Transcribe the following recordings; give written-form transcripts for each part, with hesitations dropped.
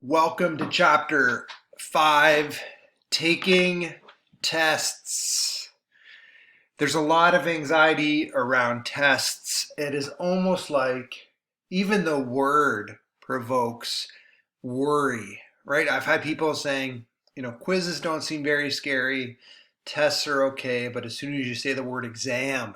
Welcome to chapter 5, taking tests. There's a lot of anxiety around tests. It is almost like even the word provokes worry, right? I've had people saying, quizzes don't seem very scary, tests are okay, but as soon as you say the word exam,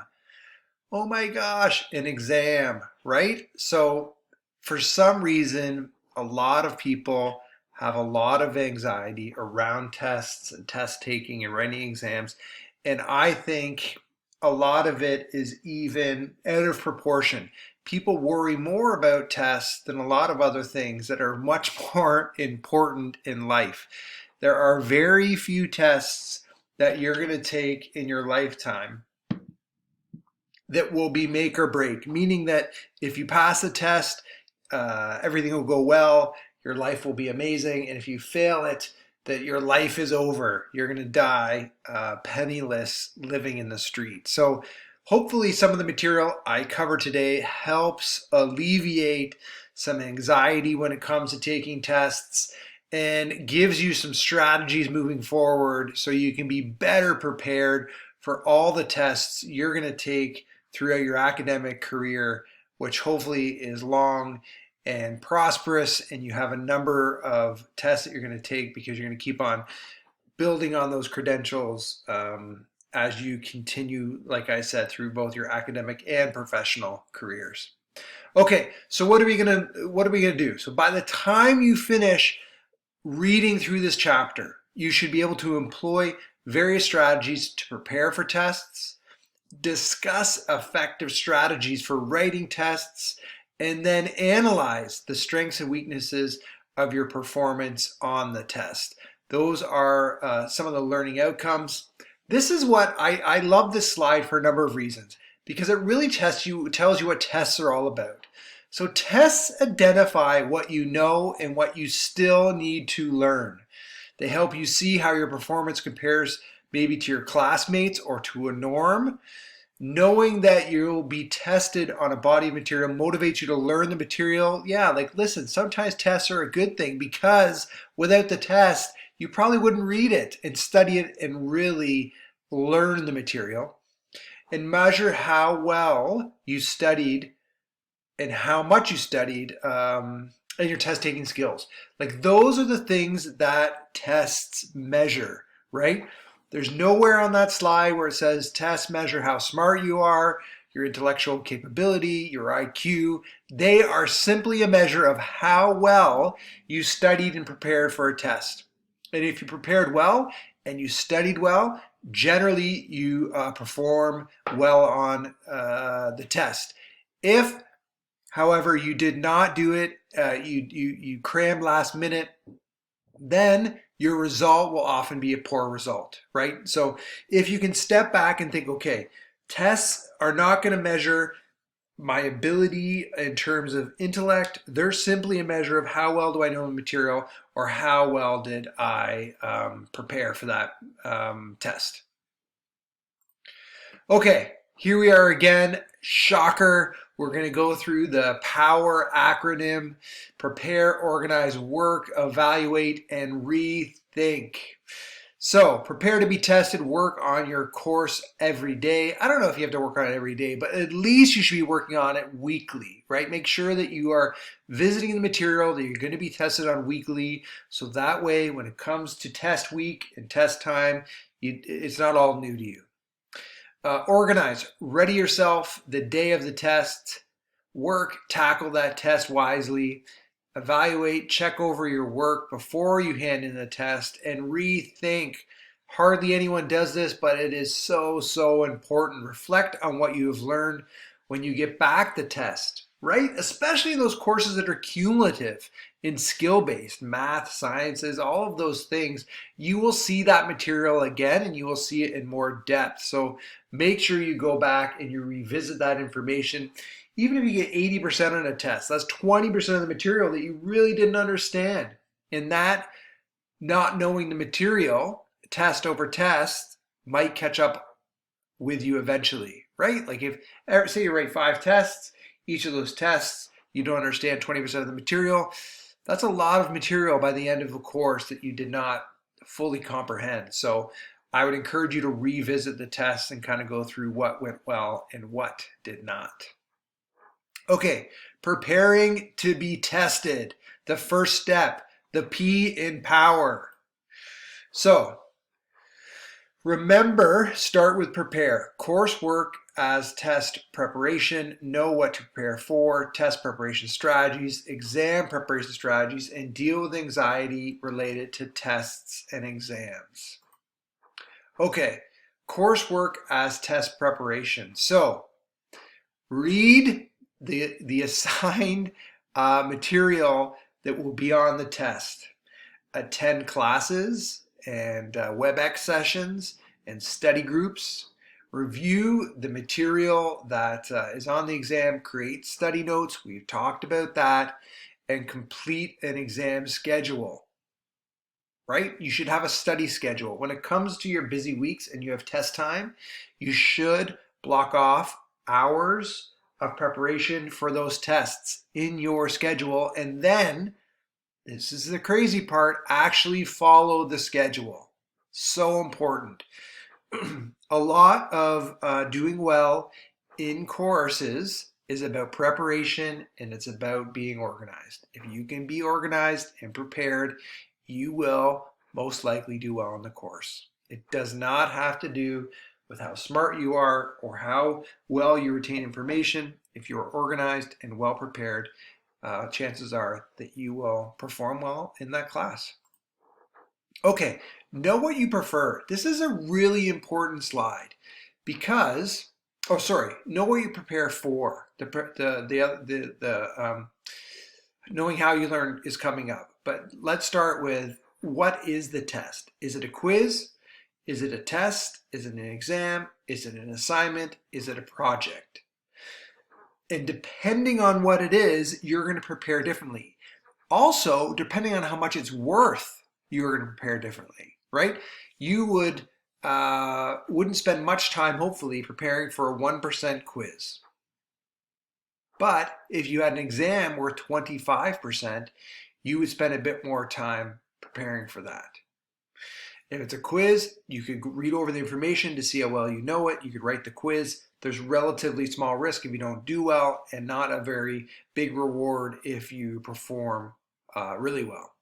oh my gosh, an exam, right? So for some reason, a lot of people have a lot of anxiety around tests and test taking and writing exams. And I think a lot of it is even out of proportion. People worry more about tests than a lot of other things that are much more important in life. There are very few tests that you're going to take in your lifetime that will be make or break, meaning that if you pass the test, everything will go well, your life will be amazing, and if you fail it, that your life is over. You're going to die penniless, living in the street. So hopefully some of the material I cover today helps alleviate some anxiety when it comes to taking tests and gives you some strategies moving forward so you can be better prepared for all the tests you're going to take throughout your academic career, which hopefully is long and prosperous, and you have a number of tests that you're going to take because you're going to keep on building on those credentials as you continue, like I said, through both your academic and professional careers. Okay, so what are we gonna do? So by the time you finish reading through this chapter, you should be able to employ various strategies to prepare for tests, discuss effective strategies for writing tests, and then analyze the strengths and weaknesses of your performance on the test. Those are some of the learning outcomes. This is what I love this slide for a number of reasons, because it really tells you what tests are all about. So tests identify what you know and what you still need to learn. They help you see how your performance compares maybe to your classmates or to a norm. Knowing that you'll be tested on a body of material motivates you to learn the material. Yeah, like listen, sometimes tests are a good thing because without the test, you probably wouldn't read it and study it and really learn the material. And measure how well you studied and how much you studied and your test taking skills. Like those are the things that tests measure, right? There's nowhere on that slide where it says tests measure how smart you are, your intellectual capability, your IQ. They are simply a measure of how well you studied and prepared for a test. And if you prepared well and you studied well, generally you perform well on the test. If, however, you did not do it, you crammed last minute, then your result will often be a poor result, right? So if you can step back and think, okay, tests are not going to measure my ability in terms of intellect. They're simply a measure of how well do I know the material or how well did I prepare for that test. Okay, here we are again. Shocker. We're going to go through the POWER acronym: prepare, organize, work, evaluate, and rethink. So prepare to be tested, work on your course every day. I don't know if you have to work on it every day, but at least you should be working on it weekly, right? Make sure that you are visiting the material that you're going to be tested on weekly. So that way, when it comes to test week and test time, it's not all new to you. Organize, ready yourself the day of the test, work, tackle that test wisely, evaluate, check over your work before you hand in the test, and rethink. Hardly anyone does this, but it is so, so important. Reflect on what you have learned when you get back the test, right? Especially in those courses that are cumulative in skill-based, math, sciences, all of those things. You will see that material again and you will see it in more depth. So make sure you go back and you revisit that information. Even if you get 80% on a test, that's 20% of the material that you really didn't understand. And that not knowing the material, test over test, might catch up with you eventually, right? Like if, say you write 5 tests, each of those tests, you don't understand 20% of the material, That's a lot of material by the end of a course that you did not fully comprehend. So I would encourage you to revisit the tests and kind of go through what went well and what did not. Okay, preparing to be tested. The first step, the P in power. So remember, start with prepare. Coursework as test preparation, know what to prepare for, test preparation strategies, exam preparation strategies, and deal with anxiety related to tests and exams. Okay, coursework as test preparation. So read the assigned material that will be on the test. Attend classes and WebEx sessions and study groups. Review the material that is on the exam. Create study notes. We've talked about that. And complete an exam schedule. Right? You should have a study schedule. When it comes to your busy weeks and you have test time, you should block off hours of preparation for those tests in your schedule. And then, this is the crazy part, actually follow the schedule. So important. A lot of doing well in courses is about preparation and it's about being organized. If you can be organized and prepared, you will most likely do well in the course. It does not have to do with how smart you are or how well you retain information. If you're organized and well prepared, chances are that you will perform well in that class. Okay, know what you prefer. This is a really important slide because, know what you prepare for. Knowing how you learn is coming up. But let's start with, what is the test? Is it a quiz? Is it a test? Is it an exam? Is it an assignment? Is it a project? And depending on what it is, you're going to prepare differently. Also, depending on how much it's worth, you're going to prepare differently, right? You wouldn't spend much time, hopefully, preparing for a 1% quiz. But if you had an exam worth 25%, you would spend a bit more time preparing for that. If it's a quiz, you could read over the information to see how well you know it. You could write the quiz. There's relatively small risk if you don't do well and not a very big reward if you perform really well.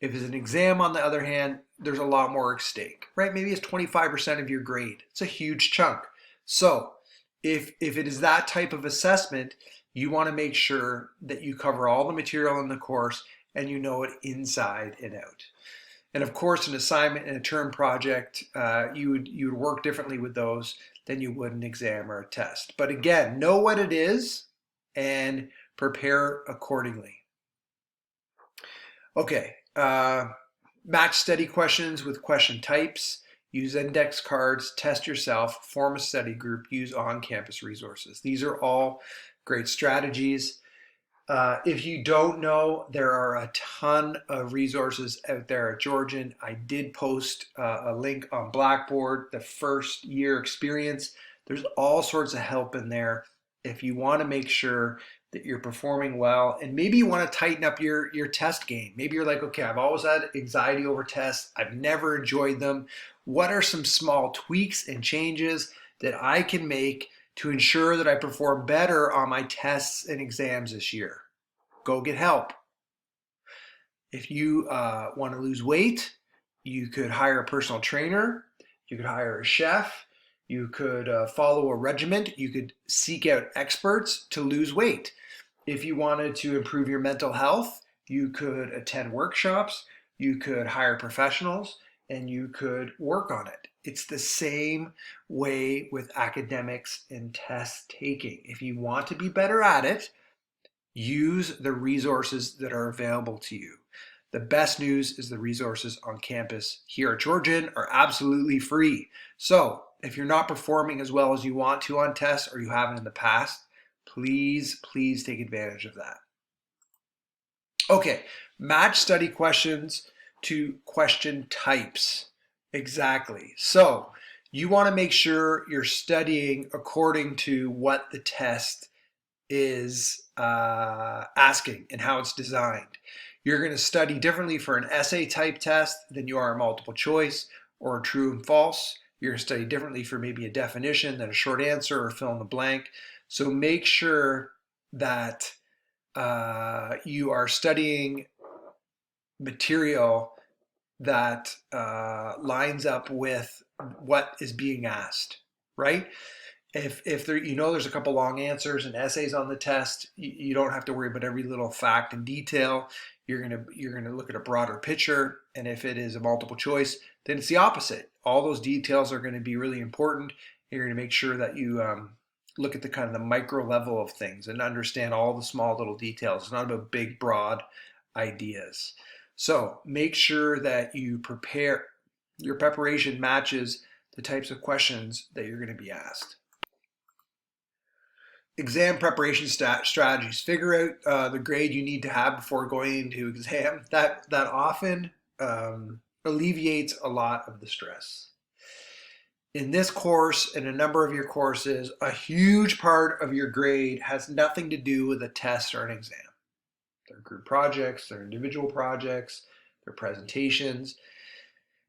If it's an exam, on the other hand, there's a lot more at stake, right? Maybe it's 25% of your grade. It's a huge chunk. So if it is that type of assessment, you want to make sure that you cover all the material in the course and you know it inside and out. And of course, an assignment and a term project, you would work differently with those than you would an exam or a test. But again, know what it is and prepare accordingly. Okay, match study questions with question types. Use index cards, test yourself, form a study group, use on-campus resources. These are all great strategies. If you don't know, there are a ton of resources out there at Georgian. I did post a link on Blackboard, the first year experience. There's all sorts of help in there if you want to make sure that you're performing well, and maybe you want to tighten up your test game. Maybe you're like, okay, I've always had anxiety over tests. I've never enjoyed them. What are some small tweaks and changes that I can make to ensure that I perform better on my tests and exams this year? Go get help. If you want to lose weight, you could hire a personal trainer. You could hire a chef. You could follow a regiment. You could seek out experts to lose weight. If you wanted to improve your mental health, you could attend workshops. You could hire professionals and you could work on it. It's the same way with academics and test taking. If you want to be better at it, use the resources that are available to you. The best news is the resources on campus here at Georgian are absolutely free. So if you're not performing as well as you want to on tests or you haven't in the past, please take advantage of that. Okay, match study questions to question types. Exactly. So you want to make sure you're studying according to what the test is asking and how it's designed. You're going to study differently for an essay type test than you are a multiple choice or a true and false. You're going to study differently for maybe a definition than a short answer or fill in the blank. So make sure that you are studying material that lines up with what is being asked, right? If there, there's a couple long answers and essays on the test, you don't have to worry about every little fact and detail. You're gonna look at a broader picture, and if it is a multiple choice, then it's the opposite. All those details are going to be really important. You're going to make sure that you look at the kind of the micro level of things and understand all the small little details. It's not about big, broad ideas. So make sure that you prepare, your preparation matches the types of questions that you're going to be asked. Exam preparation strategies. Figure out the grade you need to have before going into exam. That often alleviates a lot of the stress. In this course and a number of your courses, a huge part of your grade has nothing to do with a test or an exam. They're group projects, they're individual projects, they're presentations.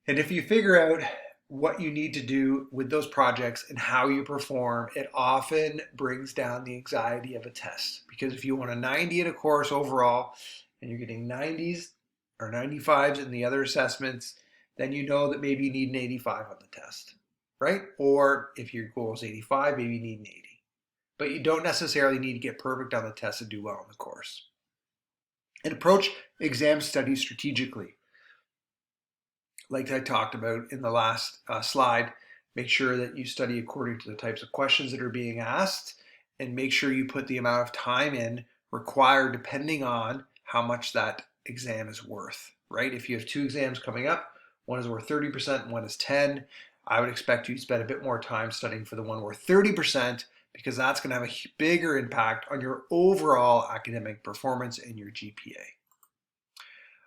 And if you figure out what you need to do with those projects and how you perform, it often brings down the anxiety of a test. Because if you want a 90 in a course overall and you're getting 90s or 95s in the other assessments, then you know that maybe you need an 85 on the test, right? Or if your goal is 85, maybe you need an 80. But you don't necessarily need to get perfect on the test to do well in the course. And approach exam studies strategically. Like I talked about in the last slide, make sure that you study according to the types of questions that are being asked, and make sure you put the amount of time in required depending on how much that exam is worth, right? If you have 2 exams coming up, one is worth 30% and one is 10, I would expect you to spend a bit more time studying for the one worth 30%, because that's going to have a bigger impact on your overall academic performance and your GPA.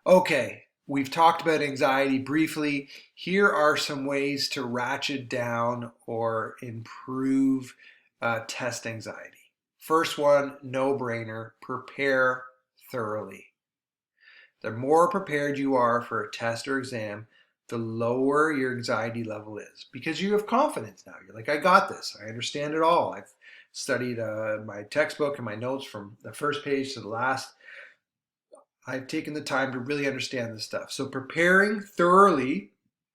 Okay, we've talked about anxiety briefly. Here are some ways to ratchet down or improve test anxiety. First one, no-brainer, prepare thoroughly. The more prepared you are for a test or exam, the lower your anxiety level is, because you have confidence now. You're like, I got this. I understand it all. I've studied my textbook and my notes from the first page to the last. I've taken the time to really understand this stuff. So preparing thoroughly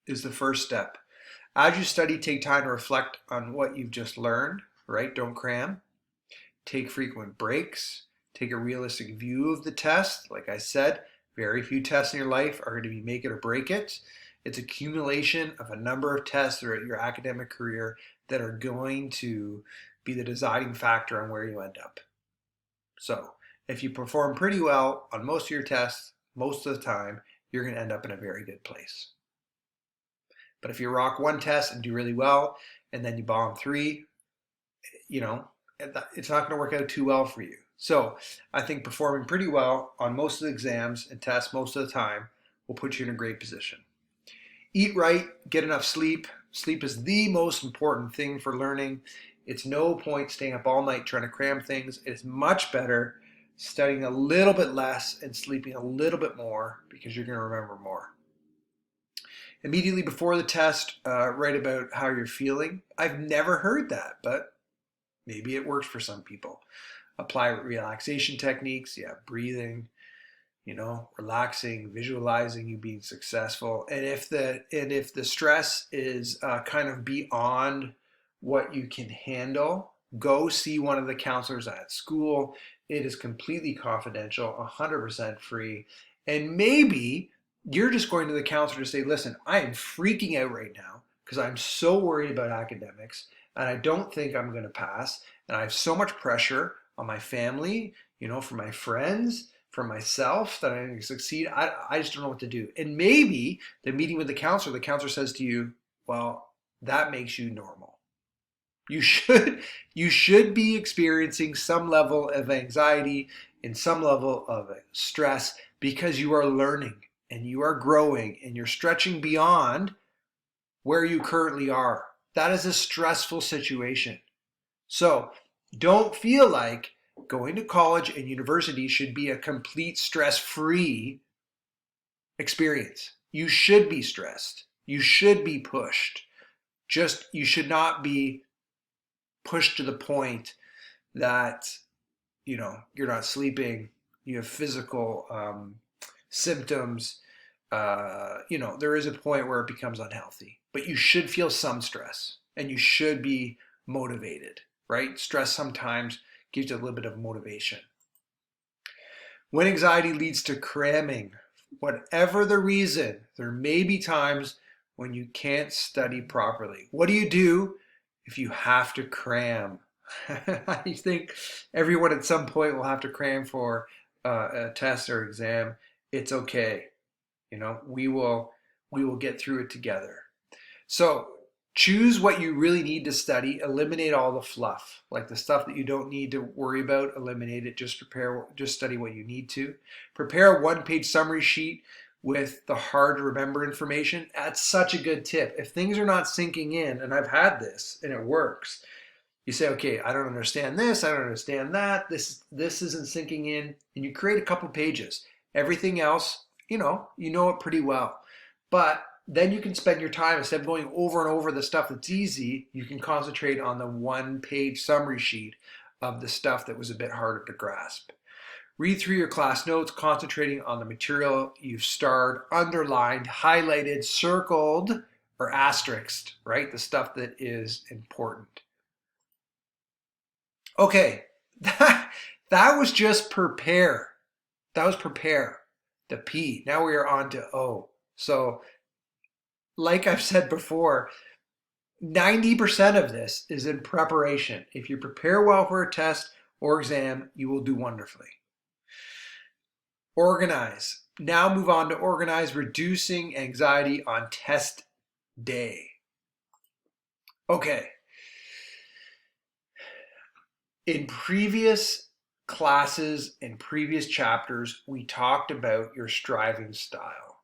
is the first step. As you study, take time to reflect on what you've just learned, right? Don't cram. Take frequent breaks. Take a realistic view of the test. Like I said, very few tests in your life are going to be make it or break it. It's accumulation of a number of tests throughout your academic career that are going to be the deciding factor on where you end up. So if you perform pretty well on most of your tests, most of the time, you're going to end up in a very good place. But if you rock one test and do really well, and then you bomb 3, it's not going to work out too well for you. So I think performing pretty well on most of the exams and tests most of the time will put you in a great position. Eat right, get enough sleep. Sleep is the most important thing for learning. It's no point staying up all night trying to cram things. It's much better studying a little bit less and sleeping a little bit more, because you're going to remember more. Immediately before the test, write about how you're feeling. I've never heard that, but maybe it works for some people. Apply relaxation techniques, breathing, relaxing, visualizing you being successful. And if the stress is kind of beyond what you can handle, go see one of the counselors at school. It is completely confidential, 100% free. And maybe you're just going to the counselor to say, listen, I am freaking out right now because I'm so worried about academics and I don't think I'm going to pass. And I have so much pressure on my family, from my friends, from myself, that I'm going to succeed. I just don't know what to do. And maybe the meeting with the counselor says to you, well, that makes you normal. You should be experiencing some level of anxiety and some level of stress, because you are learning and you are growing and you're stretching beyond where you currently are. That is a stressful situation. So don't feel like Going to college and university should be a complete stress-free experience. You should be stressed. You should be pushed. Just, you should not be pushed to the point that, you're not sleeping, you have physical symptoms. There is a point where it becomes unhealthy, but you should feel some stress and you should be motivated, right? Stress sometimes gives you a little bit of motivation. When anxiety leads to cramming, whatever the reason, there may be times when you can't study properly. What do you do if you have to cram? I think everyone at some point will have to cram for a test or exam. It's okay. We will get through it together. So choose what you really need to study. Eliminate all the fluff, like the stuff that you don't need to worry about. Eliminate it. Just study what you need to. Prepare a one-page summary sheet with the hard to remember information. That's such a good tip. If things are not sinking in, and I've had this and it works, you say, okay, I don't understand this, I don't understand that, this isn't sinking in, and you create a couple pages. Everything else, you know it pretty well. But then you can spend your time, instead of going over and over the stuff that's easy, you can concentrate on the one-page summary sheet of the stuff that was a bit harder to grasp. Read through your class notes, concentrating on the material you've starred, underlined, highlighted, circled, or asterisked, right? The stuff that is important. Okay, that was just prepare. That was prepare, the P. Now we are on to O. So, like I've said before, 90% of this is in preparation. If you prepare well for a test or exam, you will do wonderfully. Organize. Now move on to organize, reducing anxiety on test day. Okay. In previous classes and previous chapters, we talked about your striving style.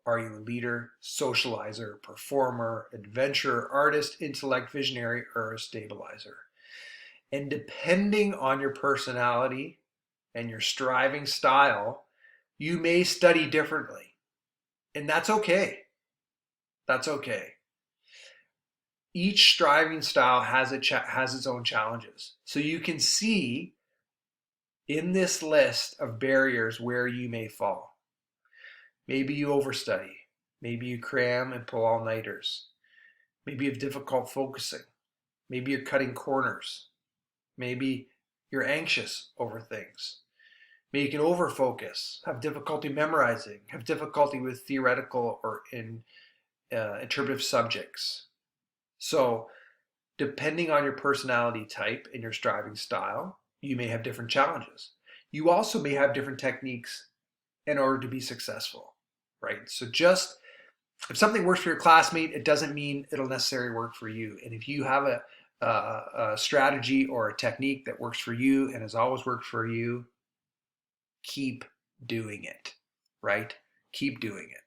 Are you a leader, socializer, performer, adventurer, artist, intellect, visionary, or a stabilizer? And depending on your personality and your striving style, you may study differently. And that's okay. That's okay. Each striving style has its own challenges. So you can see in this list of barriers where you may fall. Maybe you overstudy. Maybe you cram and pull all-nighters. Maybe you have difficult focusing. Maybe you're cutting corners. Maybe you're anxious over things. Maybe you can overfocus, have difficulty memorizing, have difficulty with theoretical or interpretive subjects. So, depending on your personality type and your striving style, you may have different challenges. You also may have different techniques in order to be successful, right? So just, if something works for your classmate, it doesn't mean it'll necessarily work for you. And if you have a strategy or a technique that works for you and has always worked for you, keep doing it, right? Keep doing it.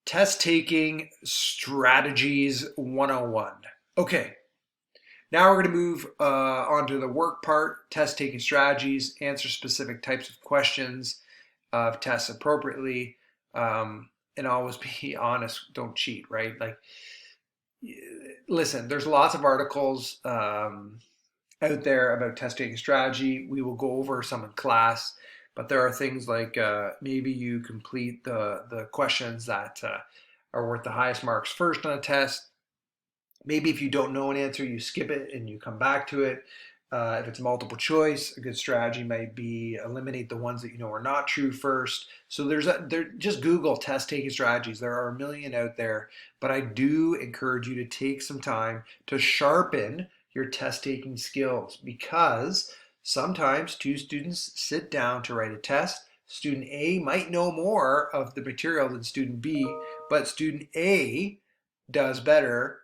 Test taking strategies 101. Okay, now we're going to move on to the work part. Test taking strategies, answer specific types of questions of tests appropriately, and always be honest, don't cheat, right? Like, listen, there's lots of articles out there about test taking strategy. We will go over some in class, but there are things like maybe you complete the questions that are worth the highest marks first on a test. Maybe if you don't know an answer, you skip it and you come back to it. If it's multiple choice, a good strategy might be eliminate the ones that you know are not true first. So just Google test taking strategies. There are a million out there, but I do encourage you to take some time to sharpen your test taking skills, because sometimes two students sit down to write a test. Student A might know more of the material than student B, but student A does better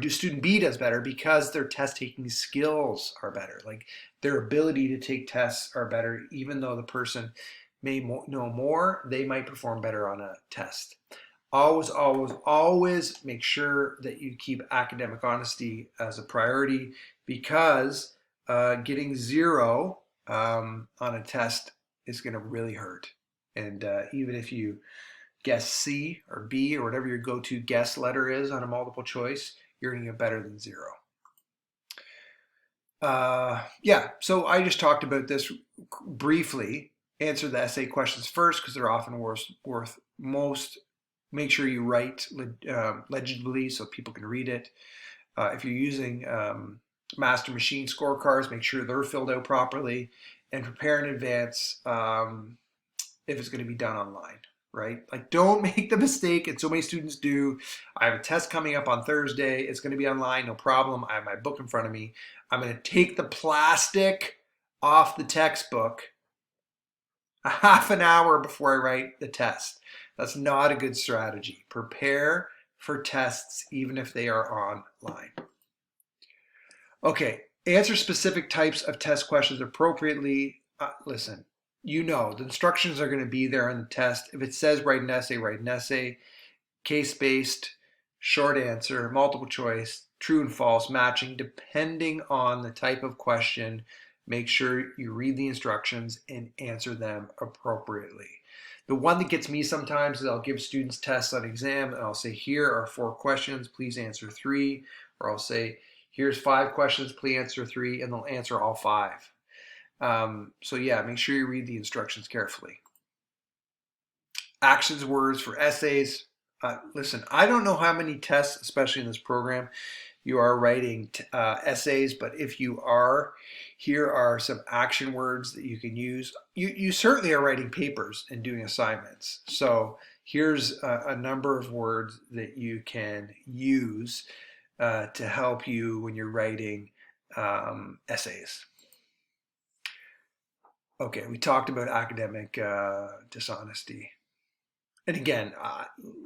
student B does better because their test taking skills are better. Like, their ability to take tests are better. Even though the person may know more, they might perform better on a test. Always, always, always make sure that you keep academic honesty as a priority. because getting 0 on a test is going to really hurt. And even if you guess C or B or whatever your go-to guess letter is on a multiple choice, you're going to get better than 0. Yeah, so I just talked about this briefly. Answer the essay questions first because they're often worth most. Make sure you write legibly so people can read it. If you're using master machine scorecards, make sure they're filled out properly, and prepare in advance if it's going to be done online, right? Like, don't make the mistake, and so many students do. I have a test coming up on Thursday. It's going to be online, no problem. I have my book in front of me. I'm going to take the plastic off the textbook a half an hour before I write the test. That's not a good strategy. Prepare for tests even if they are online. Okay, answer specific types of test questions appropriately. Listen, you know the instructions are going to be there in the test. If it says write an essay, write an essay. Case-based, short answer, multiple choice, true and false, matching, depending on the type of question. Make sure you read the instructions and answer them appropriately. The one that gets me sometimes is I'll give students tests on exam and I'll say, here are 4 questions, please answer 3. Or I'll say, here's 5 questions, please answer 3, and they'll answer all 5. So yeah, make sure you read the instructions carefully. Actions words for essays. Listen, I don't know how many tests, especially in this program, you are writing essays, but if you are, here are some action words that you can use. You certainly are writing papers and doing assignments. So here's a number of words that you can use to help you when you're writing essays. Okay, we talked about academic dishonesty. And again,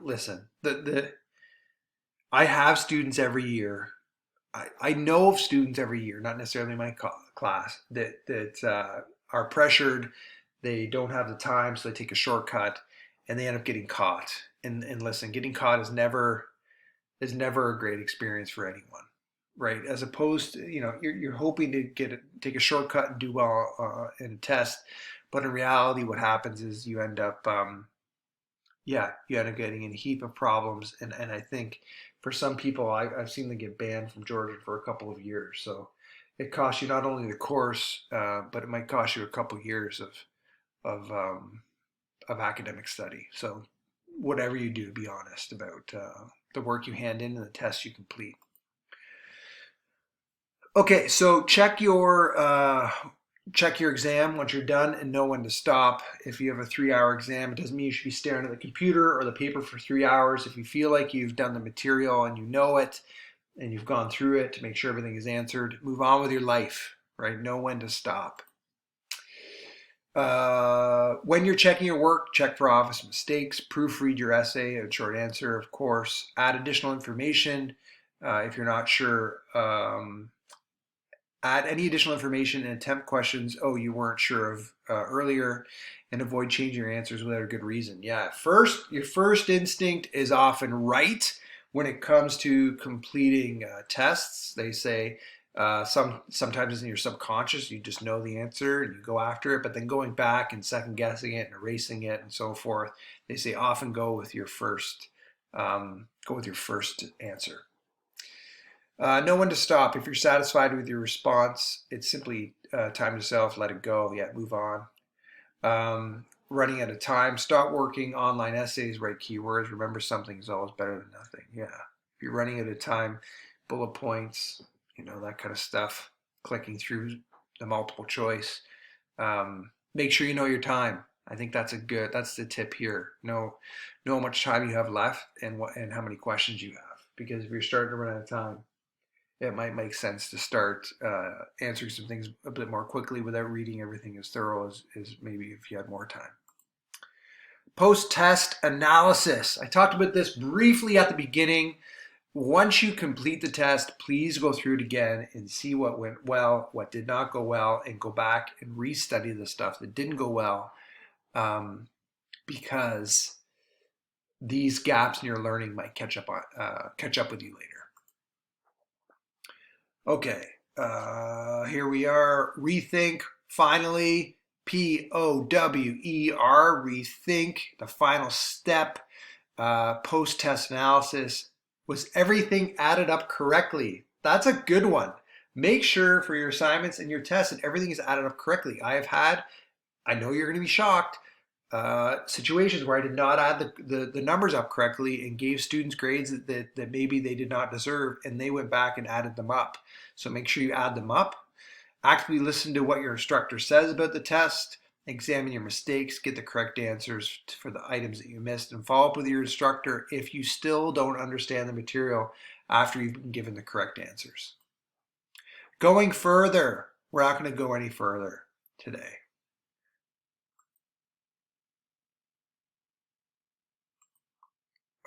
listen, I have students every year. I know of students every year, not necessarily my class, that are pressured. They don't have the time, so they take a shortcut, and they end up getting caught. And listen, getting caught is never a great experience for anyone, right? As opposed to, you're hoping to take a shortcut and do well in a test, but in reality, what happens is you end up getting in a heap of problems. And I think for some people, I've seen them get banned from Georgia for a couple of years. So it costs you not only the course, but it might cost you a couple of years of academic study. So whatever you do, be honest about the work you hand in and the tests you complete. Okay, so check your exam once you're done and know when to stop. If you have a 3-hour exam, it doesn't mean you should be staring at the computer or the paper for 3 hours. If you feel like you've done the material and you know it and you've gone through it to make sure everything is answered, move on with your life, right? Know when to stop. When you're checking your work, check for obvious mistakes, proofread your essay, a short answer, of course, add additional information if you're not sure. Add any additional information and attempt questions you weren't sure of earlier, and avoid changing your answers without a good reason. Yeah, your first instinct is often right when it comes to completing tests. They say sometimes in your subconscious you just know the answer and you go after it, but then going back and second guessing it and erasing it and so forth, they say often go with your first answer. Know when to stop. If you're satisfied with your response, it's simply time yourself, let it go. Yeah, move on. Running out of time. Stop working online essays, write keywords. Remember, something is always better than nothing. Yeah. If you're running out of time, bullet points, that kind of stuff. Clicking through the multiple choice. Make sure you know your time. I think that's the tip here. Know how much time you have left and how many questions you have. Because if you're starting to run out of time, it might make sense to start answering some things a bit more quickly without reading everything as thorough as maybe if you had more time. Post-test analysis. I talked about this briefly at the beginning. Once you complete the test, please go through it again and see what went well, what did not go well, and go back and restudy the stuff that didn't go well, because these gaps in your learning might catch up with you later. Okay, Here we are. Rethink, finally. POWER, rethink, the final step. Post-test analysis. Was everything added up correctly? That's a good one. Make sure for your assignments and your tests that everything is added up correctly. I know you're going to be shocked, situations where I did not add the numbers up correctly and gave students grades that maybe they did not deserve, and they went back and added them up. So make sure you add them up. Actively listen to what your instructor says about the test. Examine your mistakes, get the correct answers for the items that you missed, and follow up with your instructor if you still don't understand the material after you've been given the correct answers. Going further, we're not going to go any further today.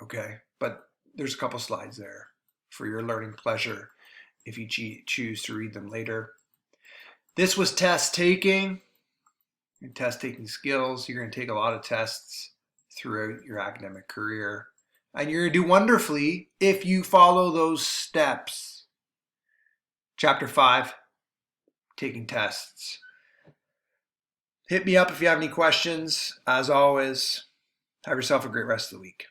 Okay, but there's a couple slides there for your learning pleasure if you choose to read them later. This was test taking and test taking skills. You're going to take a lot of tests throughout your academic career, and you're going to do wonderfully if you follow those steps. Chapter 5, taking tests. Hit me up if you have any questions. As always, have yourself a great rest of the week.